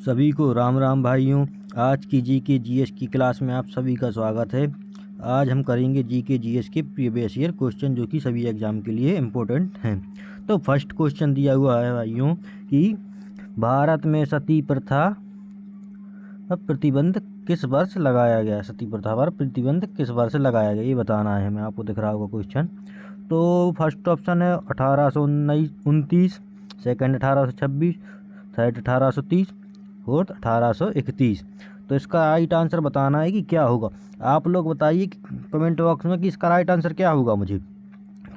सभी को राम राम भाइयों। आज की जीके जीएस की क्लास में आप सभी का स्वागत है। आज हम करेंगे जीके जीएस के प्रीवियस ईयर क्वेश्चन जो कि सभी एग्जाम के लिए इम्पोर्टेंट हैं। तो फर्स्ट क्वेश्चन दिया हुआ है भाइयों कि भारत में सती प्रथा पर प्रतिबंध किस वर्ष लगाया गया। सती प्रथा पर प्रतिबंध किस वर्ष लगाया गया ये बताना है। मैं आपको दिख रहा होगा क्वेश्चन। तो फर्स्ट ऑप्शन है 1829, सेकंड 1826, थर्ड 1830, फोर्थ 1831। तो इसका राइट आंसर बताना है कि क्या होगा। आप लोग बताइए कमेंट बॉक्स में कि इसका राइट आंसर क्या होगा मुझे।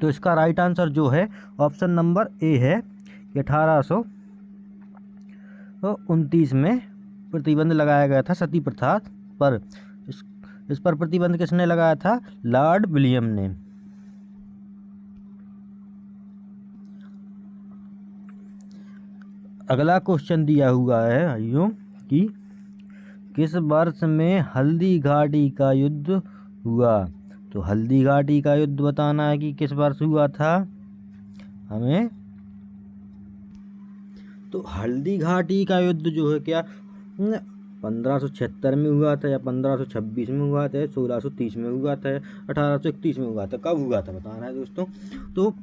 तो इसका राइट आंसर जो है ऑप्शन नंबर ए है कि 1829 में प्रतिबंध लगाया गया था सती प्रथा पर। इस पर प्रतिबंध किसने लगाया था? लॉर्ड विलियम ने। अगला क्वेश्चन दिया हुआ है भाइयों कि किस वर्ष में हल्दी घाटी का युद्ध हुआ। तो हल्दी घाटी का युद्ध बताना है कि किस वर्ष हुआ था हमें। तो हल्दी घाटी का युद्ध जो है क्या 1576 में हुआ था या 1526 में हुआ था, 1630 में हुआ था, 1831 में हुआ था। कब हुआ था बताना है दोस्तों। तो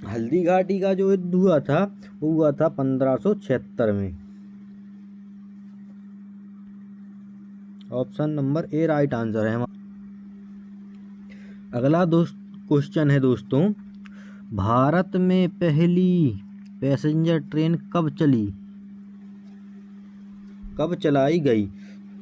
हल्दी घाटी का जो युद्ध हुआ था वो हुआ था 1576 में। Option number A right answer है। अगला क्वेश्चन है दोस्तों, भारत में पहली पैसेंजर ट्रेन कब चली, कब चलाई गई।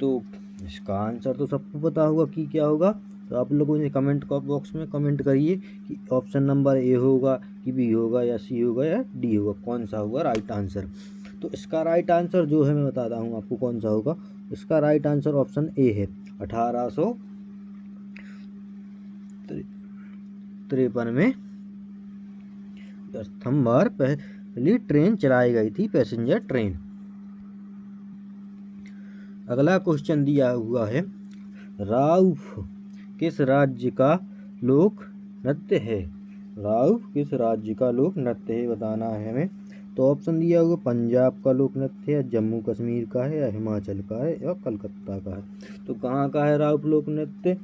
तो इसका आंसर तो सबको पता होगा कि क्या होगा। तो आप लोगों ने कमेंट बॉक्स में कमेंट करिए कि ऑप्शन नंबर ए होगा कि बी होगा या सी होगा या डी होगा, कौन सा होगा राइट आंसर। तो इसका राइट आंसर जो है मैं बताता हूँ आपको कौन सा होगा। इसका राइट आंसर ऑप्शन ए है। 1853 में सितंबर पहली ट्रेन चलाई गई थी, पैसेंजर ट्रेन। अगला क्वेश्चन दिया हुआ है, राउफ किस राज्य का लोक नृत्य है। राउफ किस राज्य का लोक नृत्य है बताना है हमें। तो ऑप्शन दिया हुआ पंजाब का लोक नृत्य है, जम्मू कश्मीर का है, या हिमाचल का है, या कलकत्ता का है। तो कहाँ का है राउफ लोक नृत्य?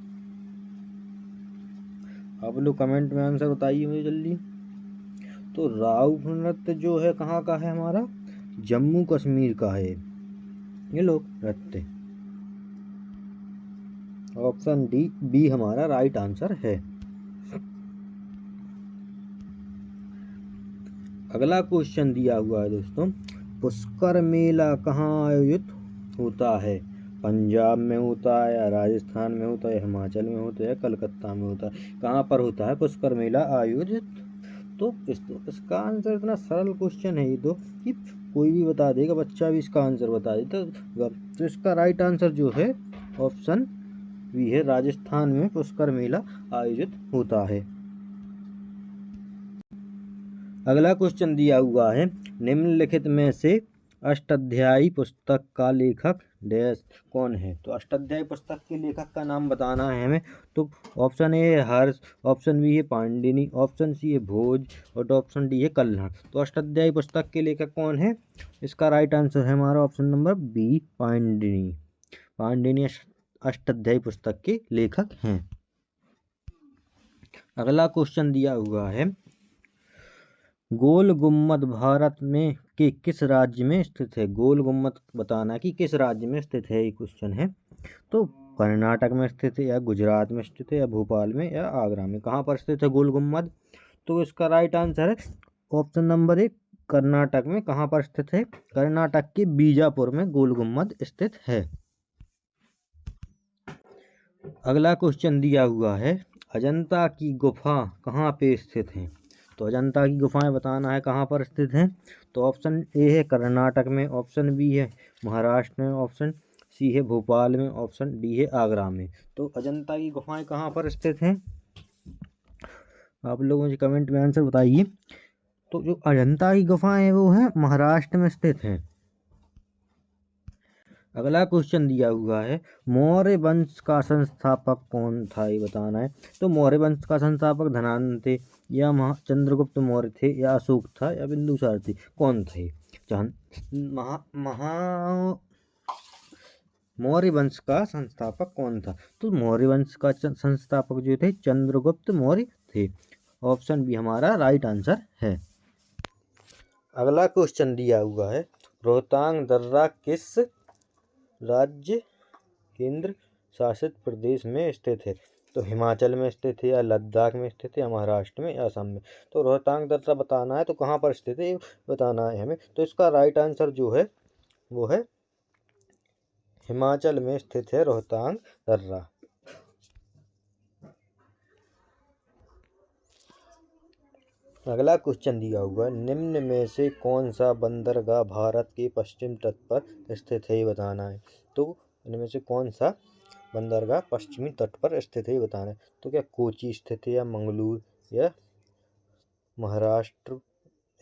आप लोग कमेंट में आंसर बताइए मुझे जल्दी। तो राउफ नृत्य जो है कहाँ का है हमारा? जम्मू कश्मीर का है ये लोक नृत्य। ऑप्शन डी बी हमारा राइट आंसर है। अगला क्वेश्चन दिया हुआ है दोस्तों, पुष्कर मेला कहाँ आयोजित होता है। पंजाब में होता है, या राजस्थान में होता है, हिमाचल में होता है, या कलकत्ता में होता है। कहाँ पर होता है पुष्कर मेला आयोजित? तो इसका आंसर इतना सरल क्वेश्चन है ये तो कि कोई भी बता देगा, बच्चा भी इसका आंसर बता देता। तो इसका राइट आंसर जो है ऑप्शन भी है, राजस्थान में पुष्कर मेला आयोजित होता है। अगला क्वेश्चन दिया हुआ है, निम्नलिखित में से अष्टाध्यायी पुस्तक का लेखक डैश कौन है। तो अष्टाध्यायी पुस्तक के लेखक का नाम बताना है हमें। तो ऑप्शन ए है हर्ष, ऑप्शन बी है पाणिनि, ऑप्शन सी है भोज, और ऑप्शन डी है कल्हण। तो अष्टाध्यायी पुस्तक के लेखक कौन है? इसका राइट आंसर है हमारा option number B Panini. Panini Ashtadhyayi पुस्तक के लेखक हैं। अगला क्वेश्चन दिया हुआ है, गोल गुम्बद भारत में के किस राज्य में स्थित है। गोल गुम्बद बताना कि किस राज्य में स्थित है ये क्वेश्चन है। तो कर्नाटक में स्थित है, या गुजरात में स्थित है, या भोपाल में, या आगरा में। कहाँ पर स्थित है गोल गुम्बद? तो इसका राइट आंसर है ऑप्शन नंबर ए कर्नाटक में। कहाँ पर स्थित है? कर्नाटक के बीजापुर में गोल गुम्बद स्थित है। अगला क्वेश्चन दिया हुआ है, अजंता की गुफा कहाँ पे स्थित है। तो अजंता की गुफाएं बताना है कहाँ पर स्थित हैं। तो ऑप्शन ए है कर्नाटक में, ऑप्शन बी है महाराष्ट्र में, ऑप्शन सी है भोपाल में, ऑप्शन डी है आगरा में। तो अजंता की गुफाएं कहाँ पर स्थित हैं? आप लोग मुझे कमेंट में आंसर बताइए। तो जो अजंता की गुफाएं हैं वो है महाराष्ट्र में स्थित हैं। अगला क्वेश्चन दिया हुआ है, मौर्य वंश का संस्थापक कौन था ये बताना है। तो मौर्य वंश का संस्थापक धनानंद थे, या चंद्रगुप्त मौर्य थे, या अशोक था, या बिंदुसार थे। कौन थे? मौर्य वंश का संस्थापक कौन था? तो मौर्य वंश का संस्थापक जो थे चंद्रगुप्त मौर्य थे। ऑप्शन बी हमारा राइट आंसर है। अगला क्वेश्चन दिया हुआ है, रोहतांग दर्रा किस राज्य केंद्र शासित प्रदेश में स्थित है? तो हिमाचल में स्थित है, या लद्दाख में स्थित है, या महाराष्ट्र में, या असम में? तो रोहतांग दर्रा बताना है, तो कहाँ पर स्थित है ये बताना है हमें। तो इसका राइट आंसर जो है वो है हिमाचल में स्थित है रोहतांग दर्रा। अगला क्वेश्चन दिया हुआ है, निम्न में से कौन सा बंदरगाह भारत के पश्चिम तट पर स्थित है ये बताना है। तो इनमें से कौन सा बंदरगाह पश्चिमी तट पर स्थित है ये बताना है। तो क्या कोची स्थित है, या मंगलूर, या महाराष्ट्र,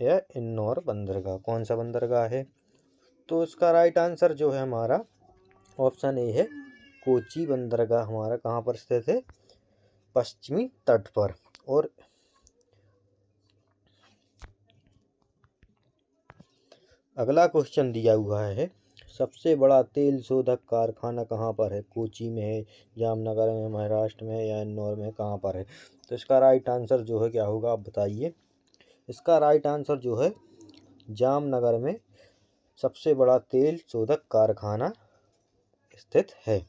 या इन्नौर बंदरगाह? कौन सा बंदरगाह है? तो इसका राइट आंसर जो है हमारा ऑप्शन ए है, कोची बंदरगाह हमारा कहाँ पर स्थित है? पश्चिमी तट पर। और अगला क्वेश्चन दिया हुआ है, सबसे बड़ा तेल शोधक कारखाना कहाँ पर है? कोची में है, जामनगर में, महाराष्ट्र में, या इंदौर में? कहाँ पर है? तो इसका राइट आंसर जो है क्या होगा, आप बताइए। इसका राइट आंसर जो है जामनगर में सबसे बड़ा तेल शोधक कारखाना स्थित है।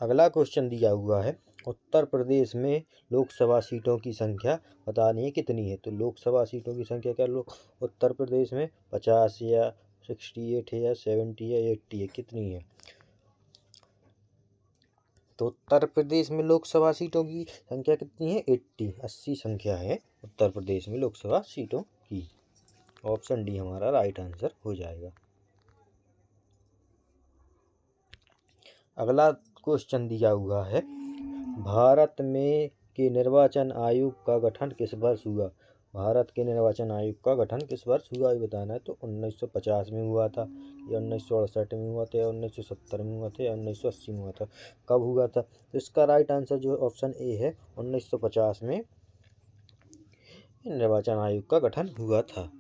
अगला क्वेश्चन दिया हुआ है, उत्तर प्रदेश में लोकसभा सीटों की संख्या बतानी है कितनी है? तो लोकसभा सीटों की संख्या क्या उत्तर प्रदेश में 50, या 68 है, या 70, या 80 है? कितनी है? तो उत्तर प्रदेश में लोकसभा सीटों की संख्या कितनी है? 80 संख्या है उत्तर प्रदेश में लोकसभा सीटों की। ऑप्शन डी हमारा राइट आंसर हो जाएगा। अगला क्वेश्चन दिया हुआ है, भारत में के निर्वाचन आयोग का गठन किस वर्ष हुआ? भारत के निर्वाचन आयोग का गठन किस वर्ष हुआ ये बताना है। तो 1950 में हुआ था, या 1968 में हुआ था, या 1970 में हुआ था, या 1980 में हुआ था? कब हुआ था? तो इसका राइट आंसर जो है ऑप्शन ए है, 1950 में निर्वाचन आयोग का गठन हुआ था।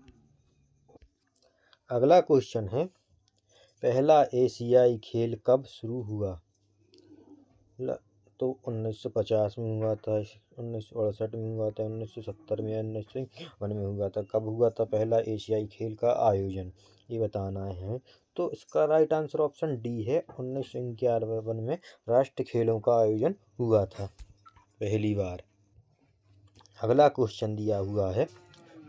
अगला क्वेश्चन है, पहला एशियाई खेल कब शुरू हुआ? तो 1950 में हुआ था, 1968 में हुआ था, 1970 में, 1951 में हुआ था? कब हुआ था पहला एशियाई खेल का आयोजन ये बताना है। तो इसका राइट आंसर ऑप्शन डी है, 1951 में राष्ट्रीय खेलों का आयोजन हुआ था पहली बार। अगला क्वेश्चन दिया हुआ है,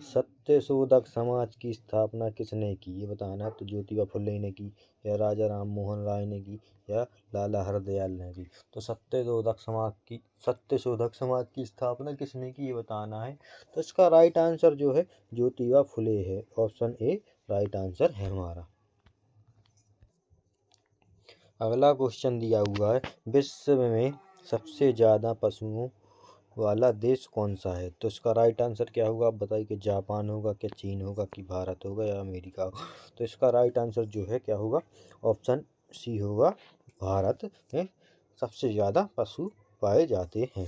सत्यशोधक समाज की स्थापना किसने की ये बताना है। तो ज्योतिबा फुले ने की, या राजा राम मोहन राय ने की, या लाला हरदयाल ने की? तो सत्यशोधक समाज की स्थापना किसने की ये बताना है। तो इसका राइट आंसर जो है ज्योतिबा फुले है। ऑप्शन ए राइट आंसर है हमारा। अगला क्वेश्चन दिया हुआ है, विश्व में सबसे ज़्यादा पशुओं वाला देश कौन सा है? तो इसका राइट आंसर क्या होगा, आप बताइए। कि जापान होगा, क्या चीन होगा, कि भारत होगा, या अमेरिका होगा? तो इसका राइट आंसर जो है क्या होगा, ऑप्शन सी होगा, भारत में सबसे ज़्यादा पशु पाए जाते हैं।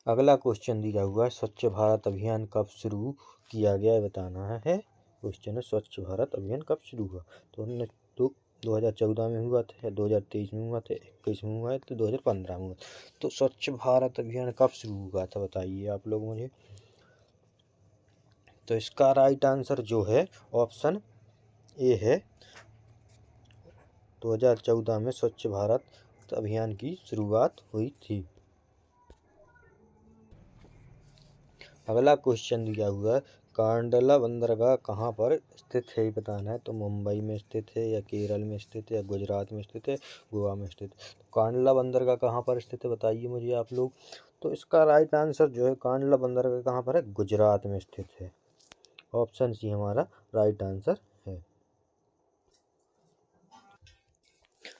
अगला क्वेश्चन दिया हुआ है, स्वच्छ भारत अभियान कब शुरू किया गया बताना है। क्वेश्चन है, स्वच्छ भारत अभियान कब शुरू हुआ? तो 2014 में हुआ था, या 2023 में हुआ था, 21 में हुआ है, तो 2015 में हुआ। तो स्वच्छ भारत अभियान कब शुरू हुआ था बताइए आप लोग मुझे। तो इसका राइट आंसर जो है ऑप्शन ए है, 2014 में स्वच्छ भारत अभियान की शुरुआत हुई थी। अगला क्वेश्चन दिया हुआ है, कांडला बंदरगाह कहाँ पर स्थित है बताना है। तो मुंबई में स्थित है, या केरल में स्थित है, या गुजरात में स्थित है, गोवा में स्थित है? तो कांडला बंदरगाह कहाँ पर स्थित है बताइए मुझे आप लोग। तो इसका राइट आंसर जो है, कांडला बंदरगाह कहाँ पर है? गुजरात में स्थित है। ऑप्शन सी हमारा राइट आंसर है।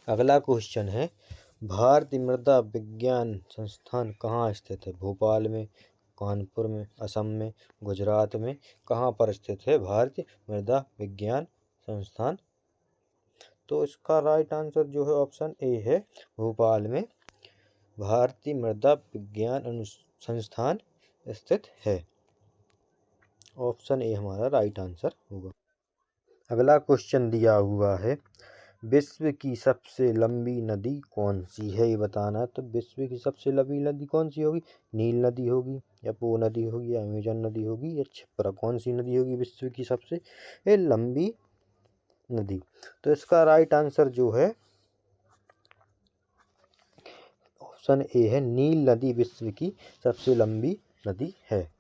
अगला क्वेश्चन है, भारतीय मृदा विज्ञान संस्थान कहाँ स्थित है? भोपाल में, कानपुर में, असम में, गुजरात में? कहाँ पर स्थित है भारतीय मृदा विज्ञान संस्थान? तो इसका राइट आंसर जो है ऑप्शन ए है, भोपाल में भारतीय मृदा विज्ञान संस्थान स्थित है। ऑप्शन ए हमारा राइट आंसर होगा। अगला क्वेश्चन दिया हुआ है, विश्व की सबसे लंबी नदी कौन सी है, ये बताना है। तो विश्व की सबसे लंबी नदी कौन सी होगी? नील नदी होगी, या पो नदी होगी, या अमेजन नदी होगी, या क्षिप्रा। कौन सी नदी होगी विश्व की सबसे लंबी नदी? तो इसका राइट आंसर जो है ऑप्शन ए है, नील नदी विश्व की सबसे लंबी नदी है।